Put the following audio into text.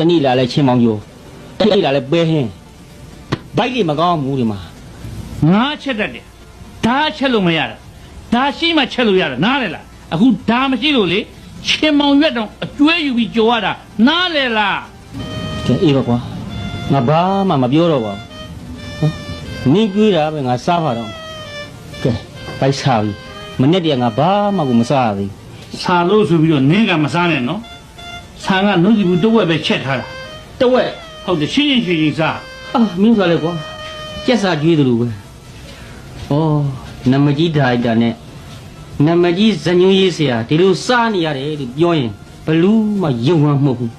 တနည်းလာလဲချင်းမောင်ကျော်တနည်းလာလဲပဲဟင်းဘိုက်ကြီးမကောင်းဘူးဒီမှာ ငါချက်တတ်တယ်ဒါချက်လို့မရတာဒါရှိမှချက်လို့ရတာနားလေလားအခုဒါမရှိလို့လေချင်းမောင်ရွက်တော့အကျွဲယူပြီးကြော်ရတာနားလေလား ကဲအေးပါကွာငါဘာမှမပြောတော့ပါဘူးနင်းကြွေးတာပဲငါစားပါတော့ကဲဘိုက်စားပြီမနေ့တည်းကငါဘာမှကိုမစားရသေး ဆာလို့ဆိုပြီးတော့နင်းကမစားနဲ့နော်ဆာကနှုတ်စီဘူးတစ်ဝက်ပဲချက်ထားတာ တဝက် ဟုတ်တယ်ရှင်းရှင်းစား အာမင်းဆိုလဲကွာကြက်စားကြွေးတယ်လို့ပဲဩနမကြီးဒါရိုက်တာနဲ့နမကြီးဇညွှန်းရေးဆရာဒီလိုစားနေရတယ်လို့ပြောရင်ဘလူးမှယုံမှမဟုတ်ဘူး